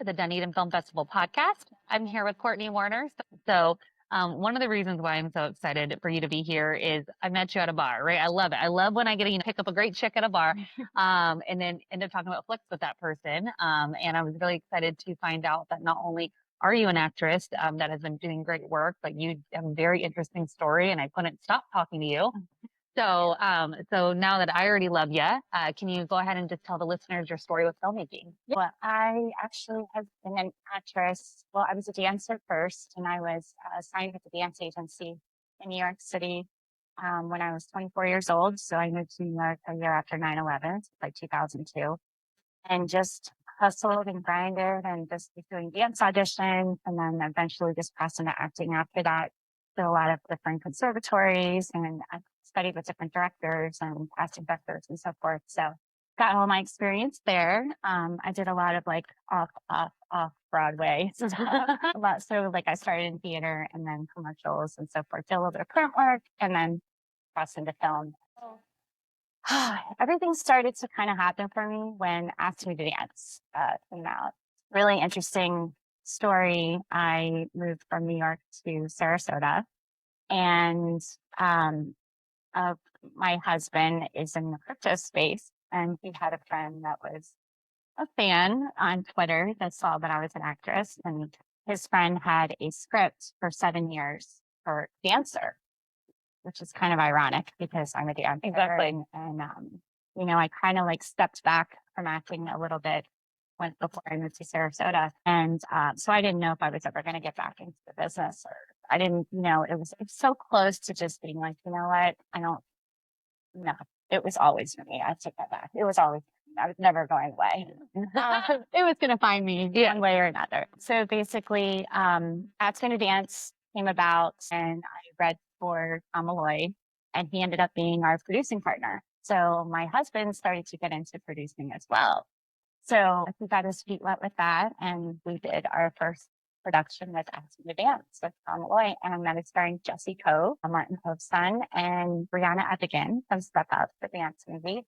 the Dunedin Film Festival podcast. I'm here with Courtney Warner. One of the reasons why I'm so excited for you to be here is I met you at a bar, right? I love it. I love when I get to pick up a great chick at a bar and then end up talking about flicks with that person. And I was really excited to find out that not only are you an actress that has been doing great work, but you have a very interesting story, and I couldn't stop talking to you. So now that I already love you, can you go ahead and just tell the listeners your story with filmmaking? Well, I actually have been an actress. Well, I was a dancer first, and I was signed with the dance agency in New York City when I was 24 years old. So I moved to New York a year after 9/11, like 2002, and just hustled and grinded and just was doing dance auditions, and then eventually just passed into acting after that. So a lot of different conservatories, and I studied with different directors and casting directors and so forth. So got all my experience there. I did a lot of like off Broadway stuff. A lot. So like I started in theater and then commercials and so forth. Did a little bit of print work and then crossed into film. Everything started to kind of happen for me when Asked Me to Dance came out. Really interesting story. I moved from New York to Sarasota, and my husband is in the crypto space, and he had a friend that was a fan on Twitter that saw that I was an actress, and his friend had a script for 7 years for dancer, which is kind of ironic because I'm a dancer. Exactly. And I kind of like stepped back from acting a little bit before I moved to Sarasota. And so I didn't know if I was ever going to get back into the business, or I didn't, it was so close to just being like, you know what, no, it was always for me. I take that back. It was always, I was never going away. It was going to find me one way or another. So basically, Asked Me to Dance came about, and I read for Tom Malloy, and he ended up being our producing partner. So my husband started to get into producing as well. So he got his feet wet with that, and we did our first production with Asked Me to Dance with Tom Malloy, and that is starring Jesse Cove, Martin Cove's son, and Brianna Epigan from Step Up, the dance movie.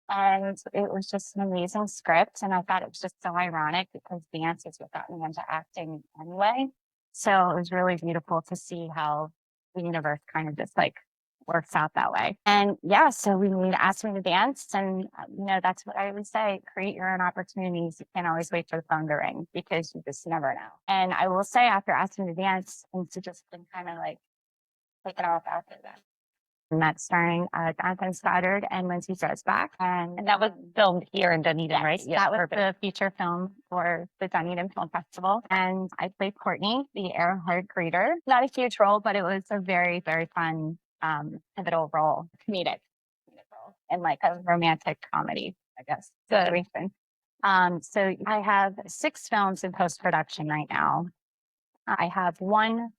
And it was just an amazing script, and I thought it was just so ironic because dance is what got me into acting anyway. So it was really beautiful to see how the universe kind of just like works out that way. And yeah, so we made Asked Me to Dance, and that's what I always say: create your own opportunities. You can't always wait for the phone to ring because you just never know. And I will say, after Asked Me to Dance, things have just been kind of like taken off after that. And that's starring Jonathan Stoddard and Lindsay Dresbach. And that was filmed here in Dunedin, yes, right? Yeah, that was perfect. The feature film for the Dunedin Film Festival. And I played Courtney, the arrowhead greeter. Not a huge role, but it was a very, very fun, pivotal role, comedic role, and like a romantic comedy, I guess, situation. So I have 6 films in post-production right now. I have one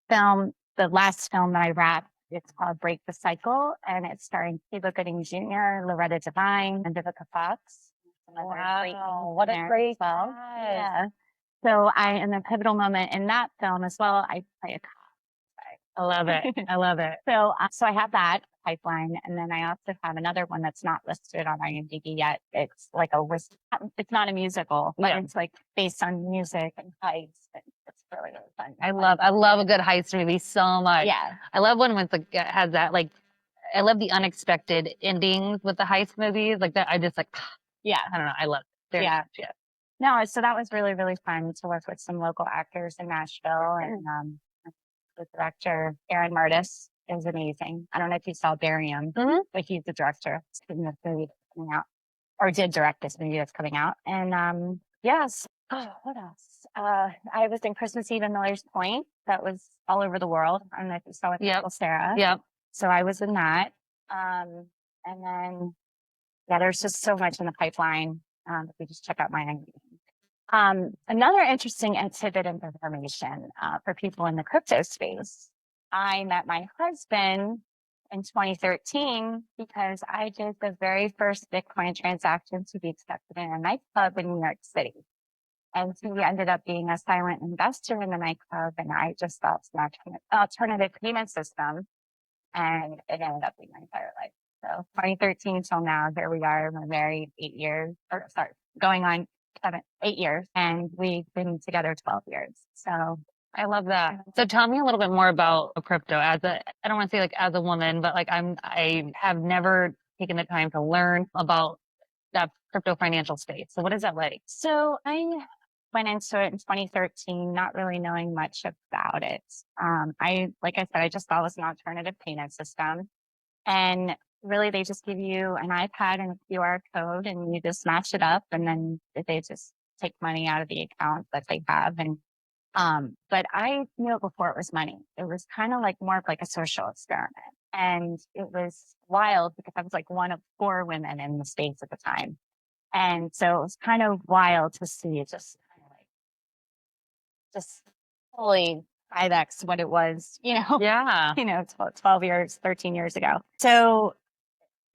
film, the last film that I wrapped. It's called Break the Cycle, and it's starring Cuba Gooding Jr., Loretta Devine, and Vivica Fox. Wow, what a great cast. Yeah. So I am a pivotal moment in that film as well. I play a cop. I love it. I love it. So I have that pipeline, and then I also have another one that's not listed on IMDb yet. It's like it's not a musical, but it's like based on music and heights. And it's really, really fun. I love a good heist movie so much. Yeah. I love when it's like has that like. I love the unexpected endings with the heist movies like that. I just like, yeah, I don't know. I love it. Yeah. No, so that was really, really fun to work with some local actors in Nashville, and the director Aaron Martis is amazing. I don't know if you saw Barium, but he's the director in this movie that's coming out, or did direct this movie that's coming out. And yes, what else? I was in Christmas Eve in Miller's Point. That was all over the world. I don't know if you saw it with Sarah. Yep. So I was in that. And then, there's just so much in the pipeline. If you just check out my another interesting tidbit of information for people in the crypto space. I met my husband in 2013 because I did the very first Bitcoin transaction to be accepted in a nightclub in New York City. And he ended up being a silent investor in the nightclub, and I just thought it's an alternative payment system, and it ended up being my entire life. So 2013 till now, here we are. We're married 8 years, going on 8 years, and we've been together 12 years. So I love that. So tell me a little bit more about crypto as a, I don't want to say like as a woman, but like I have never taken the time to learn about that crypto financial space. So what is that like? So I went into it in 2013, not really knowing much about it. Like I said, I just thought it was an alternative payment system. And really, they just give you an iPad and a QR code, and you just match it up, and then they just take money out of the account that they have. And but I knew it before it was money. It was kind of like more of like a social experiment. And it was wild because I was like one of 4 women in the States at the time. And so it was kind of wild to see it just kind of like just fully 5x what it was, Yeah. 12 years, 13 years ago. So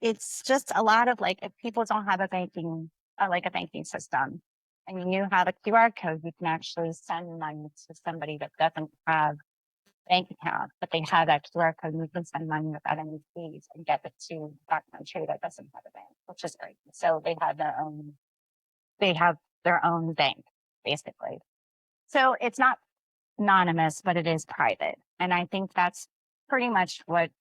it's just a lot of like, if people don't have like a banking system, and you have a QR code, you can actually send money to somebody that doesn't have a bank account, but they have that QR code, and you can send money without any fees and get it to that country that doesn't have a bank, which is great. So they have their own bank, basically. So it's not anonymous, but it is private. And I think that's pretty much what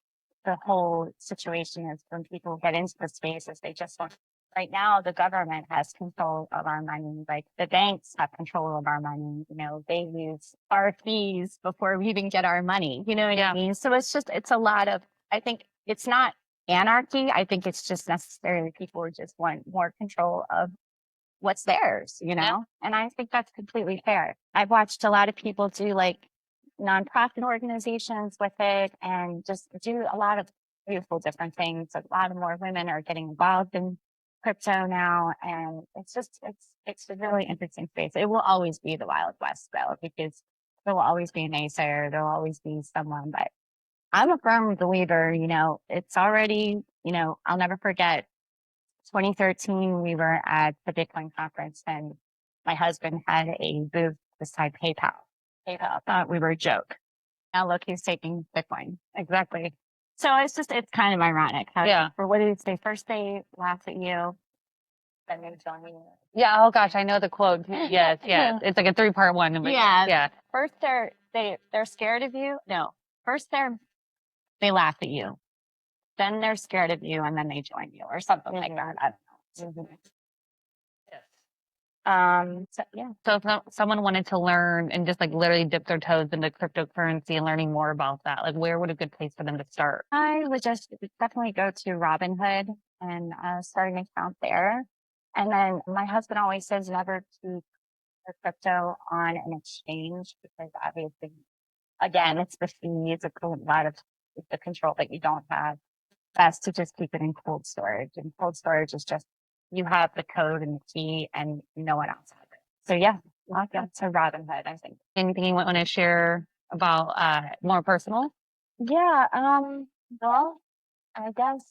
the whole situation is when people get into the space is they just want, right now the government has control of our money. Like the banks have control of our money. They use our fees before we even get our money. You know what I mean? So it's a lot of, I think it's not anarchy. I think it's just necessarily people just want more control of what's theirs, and I think that's completely fair. I've watched a lot of people do like nonprofit organizations with it and just do a lot of beautiful different things. A lot of more women are getting involved in crypto now. And it's a really interesting space. It will always be the Wild West though, because there will always be a naysayer. There will always be someone, but I'm a firm believer, it's already, I'll never forget 2013, we were at the Bitcoin conference and my husband had a booth beside PayPal. PayPal thought we were a joke. Now look, he's taking Bitcoin. Exactly. So it's kind of ironic. For what did he say? First they laugh at you, then they join you. Yeah. Oh gosh, I know the quote. Yes. Yeah. It's like a 3-part one. But yeah. First they're scared of you. No. First they laugh at you. Then they're scared of you and then they join you or something like that. I don't know. So yeah. So if someone wanted to learn and just like literally dip their toes into cryptocurrency and learning more about that, like where would a good place for them to start? I would just definitely go to Robinhood and start an account there. And then my husband always says never to put crypto on an exchange because obviously, again, it's the fees, it's a lot of the control that you don't have. Best to just keep it in cold storage. And cold storage is just you have the code and the key and no one else has it. So yeah, welcome to Robinhood, I think. Anything you want to share about more personal? Yeah, well, I guess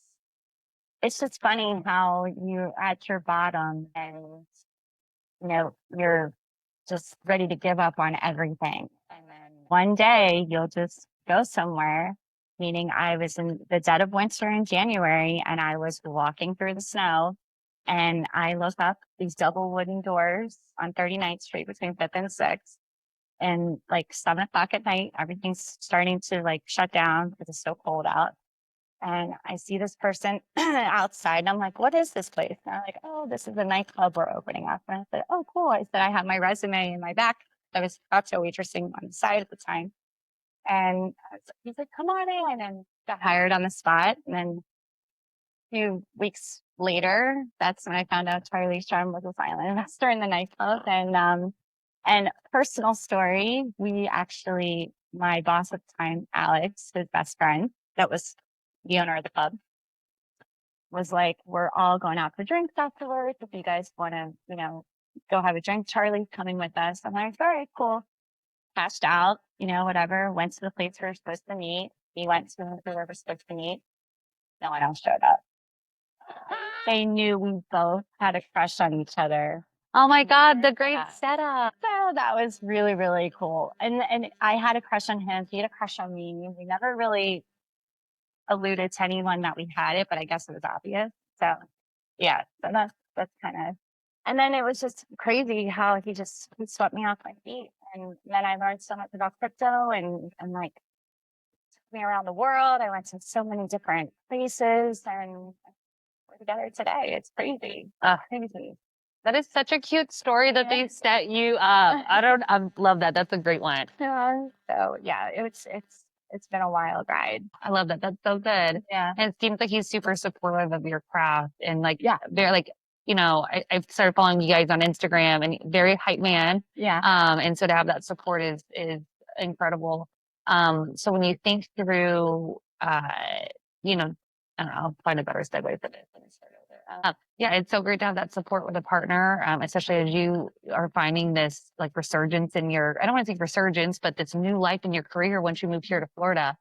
it's just funny how you're at your bottom and you're just ready to give up on everything. And then one day you'll just go somewhere. Meaning I was in the dead of winter in January and I was walking through the snow and I looked up these double wooden doors on 39th Street between 5th and 6th. And like 7 o'clock at night, everything's starting to like shut down because it's so cold out. And I see this person outside and I'm like, what is this place? And I'm like, oh, this is a nightclub we're opening up. And I said, oh, cool. I said, I have my resume in my back. I was cocktail waitressing on the side at the time. And he's like, come on in, and got hired on the spot. And then a few weeks later, that's when I found out Charlie Sharm was a silent investor in the nightclub. And personal story, my boss at the time, Alex, his best friend, that was the owner of the club, was like, we're all going out for drinks afterwards. If you guys want to, go have a drink, Charlie's coming with us. I'm like, all right, cool. Cashed out, whatever, went to the place we were supposed to meet. He went to where we were supposed to meet. No one else showed up. They knew we both had a crush on each other. Oh my God, the great setup. So that was really, really cool. And I had a crush on him. He had a crush on me. We never really alluded to anyone that we had it, but I guess it was obvious. So yeah, so that's kind of And then it was just crazy how he swept me off my feet. And then I learned so much about crypto and like took me around the world. I went to so many different places and we're together today. It's crazy. Crazy. That is such a cute story that they set you up. I love that. That's a great one. Yeah. So yeah, it's been a wild ride. I love that. That's so good. Yeah. And it seems like he's super supportive of your craft and like, Yeah. they're like, I've started following you guys on Instagram and very hype man. Yeah. And so to have that support is incredible. So when you think through, you know, I don't know, I'll find a better segue for this. Let me start over. Yeah, it's so great to have that support with a partner, especially as you are finding this like resurgence in I don't want to say resurgence, but this new life in your career once you moved here to Florida.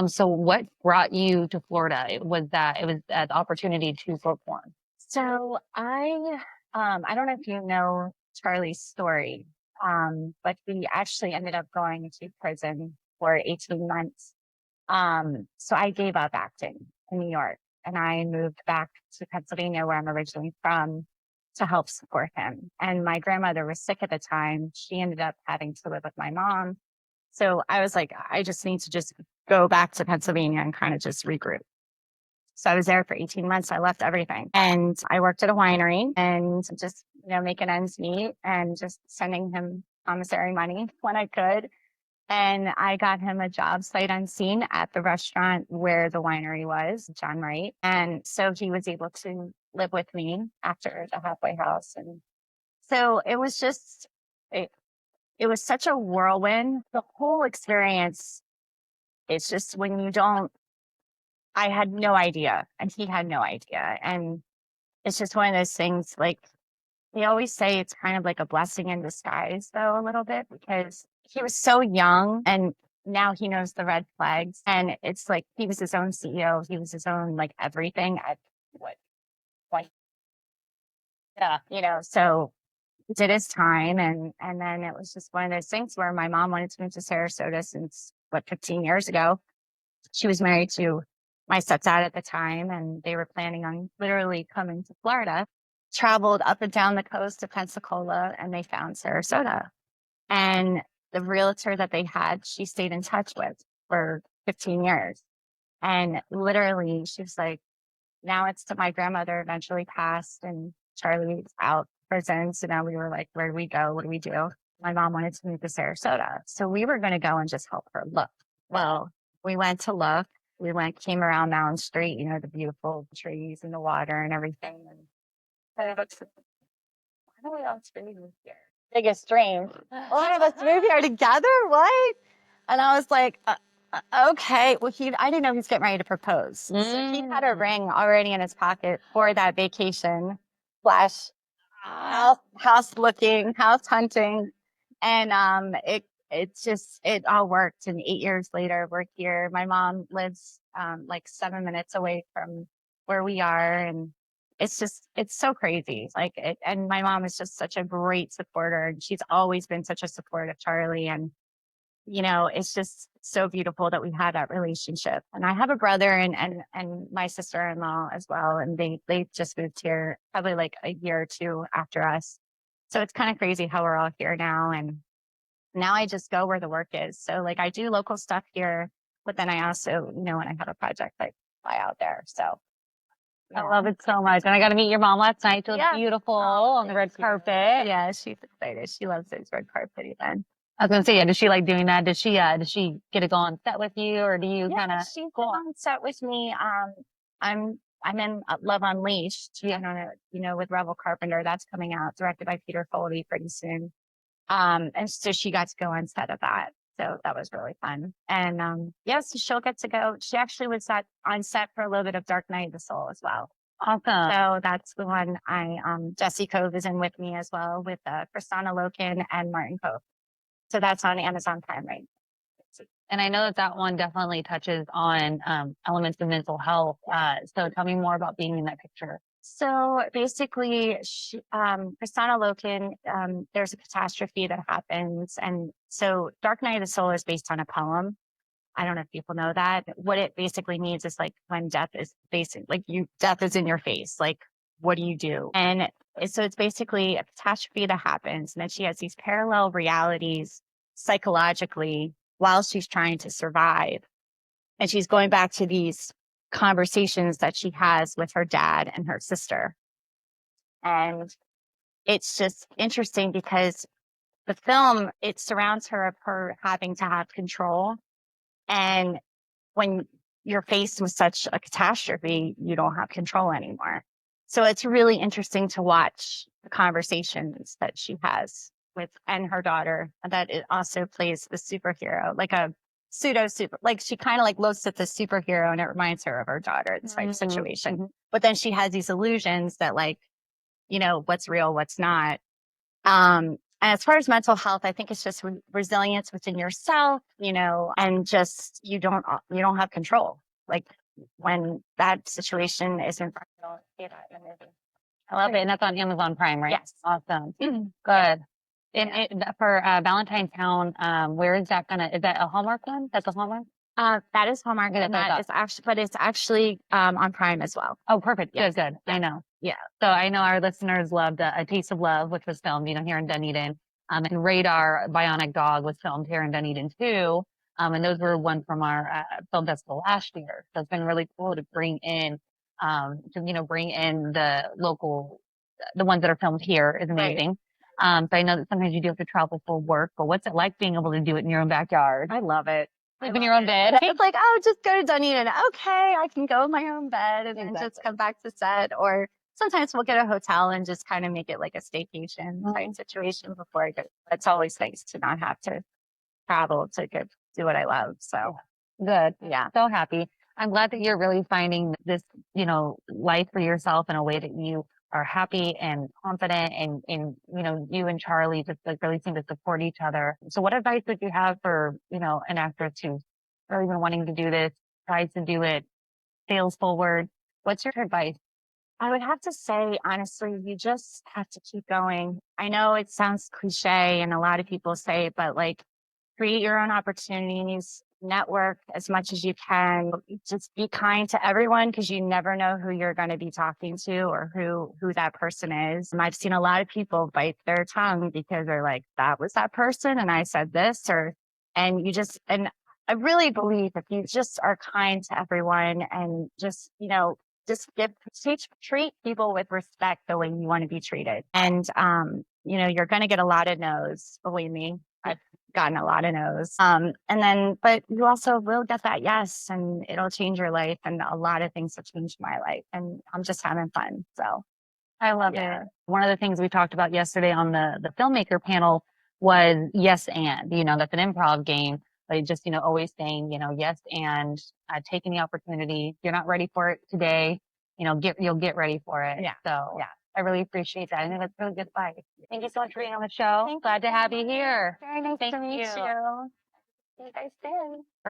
So what brought you to Florida? It was the opportunity to perform. So I don't know if you know Charlie's story, but he actually ended up going to prison for 18 months. So I gave up acting in New York and I moved back to Pennsylvania, where I'm originally from, to help support him. And my grandmother was sick at the time. She ended up having to live with my mom. So I was like, I just need to just go back to Pennsylvania and kind of just regroup. So I was there for 18 months. I left everything and I worked at a winery and just, making ends meet and just sending him commissary money when I could. And I got him a job sight unseen at the restaurant where the winery was, John Wright. And so he was able to live with me after the halfway house. And so it was it was such a whirlwind. The whole experience, it's just I had no idea and he had no idea. And it's just one of those things, like they always say it's kind of like a blessing in disguise, though, a little bit, because he was so young and now he knows the red flags. And it's like he was his own CEO. He was his own like everything at what point? Yeah, so he did his time and then it was just one of those things where my mom wanted to move to Sarasota since 15 years ago. She was married to my stepdad at the time, and they were planning on literally coming to Florida, traveled up and down the coast of Pensacola, and they found Sarasota. And the realtor that they had, she stayed in touch with for 15 years. And literally, she was like, now it's to my grandmother eventually passed, and Charlie's out of prison. So now we were like, where do we go? What do we do? My mom wanted to move to Sarasota. So we were going to go and just help her look. Well, we went to look. Came around Mountain Street, the beautiful trees and the water and everything. And I looked, why do we all three move here? Biggest dream. One of us move here together? What? And I was like, okay. Well, I didn't know he was getting ready to propose. So he had a ring already in his pocket for that vacation slash house looking, house hunting. And it all worked. And 8 years later, we're here. My mom lives like 7 minutes away from where we are. And it's so crazy. And my mom is just such a great supporter. And she's always been such a supporter of Charlie. And, it's just so beautiful that we had that relationship. And I have a brother and my sister-in-law as well. And they just moved here probably like a year or two after us. So it's kind of crazy how we're all here now. And now I just go where the work is. So like I do local stuff here, but then I also, when I have a project, I fly out there. So I love it so much. And I got to meet your mom last night. She looked beautiful on the red carpet. Yeah, she's excited. She loves those red carpet events. I was gonna say, yeah, does she like doing that? Does she get to go on set with you, or do you kind of she's been on set with me. I'm in Love Unleashed, with Revel Carpenter. That's coming out, directed by Peter Foley pretty soon. And so she got to go on set of that. So that was really fun. And so she'll get to go. She actually was on set for a little bit of Dark Night of the Soul as well. Awesome. So that's the one Jesse Cove is in with me as well, with Christina Loken and Martin Cove. So that's on Amazon Prime right now. And I know that one definitely touches on elements of mental health. So tell me more about being in that picture. So basically, Christina Loken, there's a catastrophe that happens. And so Dark Night of the Soul is based on a poem. I don't know if people know that. What it basically means is like when death is death is in your face. Like, what do you do? And So it's basically a catastrophe that happens, and then she has these parallel realities psychologically while she's trying to survive. And she's going back to these conversations that she has with her dad and her sister. And it's just interesting because the film, it surrounds her of her having to have control. And when you're faced with such a catastrophe, you don't have control anymore. So it's really interesting to watch the conversations that she has with and her daughter, that it also plays the superhero, like a pseudo super, like she kind of like looks at the superhero and it reminds her of her daughter, this type of situation. But then she has these illusions that like, what's real, what's not. And as far as mental health, I think it's just resilience within yourself, and just you don't have control. Like when that situation is in front of you, see that in the movie. I love it. And that's on Amazon Prime, right? Yes. Awesome. Good. And for Valentine Town, where is that is that a Hallmark one? That's a Hallmark? That is Hallmark, and that is actually, but it's actually on Prime as well. Oh, perfect. Yes. Good. Yeah. I know. Yeah. So I know our listeners loved A Taste of Love, which was filmed, here in Dunedin. And Radar Bionic Dog was filmed here in Dunedin too. And those were one from our film festival last year. So it's been really cool to bring in, bring in the local, the ones that are filmed here is amazing. Right. So I know that sometimes you do have to travel for work, but what's it like being able to do it in your own backyard? I love it. Live in your own bed. It's like, oh, just go to Dunedin. Okay, I can go in my own bed and then just come back to set. Or sometimes we'll get a hotel and just kind of make it like a staycation type situation before I go. It's always nice to not have to travel to go do what I love. So good. Yeah. So happy. I'm glad that you're really finding this, life for yourself in a way that you are happy and confident and, you and Charlie just like really seem to support each other. So what advice would you have for, an actress who's really been wanting to do this, tries to do it, fails forward? What's your advice? I would have to say, honestly, you just have to keep going. I know it sounds cliche and a lot of people say it, but like create your own opportunities, network as much as you can. Just be kind to everyone because you never know who you're going to be talking to or who that person is. And I've seen a lot of people bite their tongue because they're like, that was that person and I said this and I really believe if you just are kind to everyone and just, treat people with respect the way you want to be treated. And, you're going to get a lot of no's, believe me. I've gotten a lot of no's. But you also will get that yes, and it'll change your life. And a lot of things have changed my life, and I'm just having fun. So I love it. One of the things we talked about yesterday on the filmmaker panel was yes and, that's an improv game, but just, always saying, yes and taking the opportunity. If you're not ready for it today, you'll get ready for it. Yeah. So I really appreciate that. I think that's really good advice. Thank you so much for being on the show. Glad to have you here. Very nice to meet you. You guys did.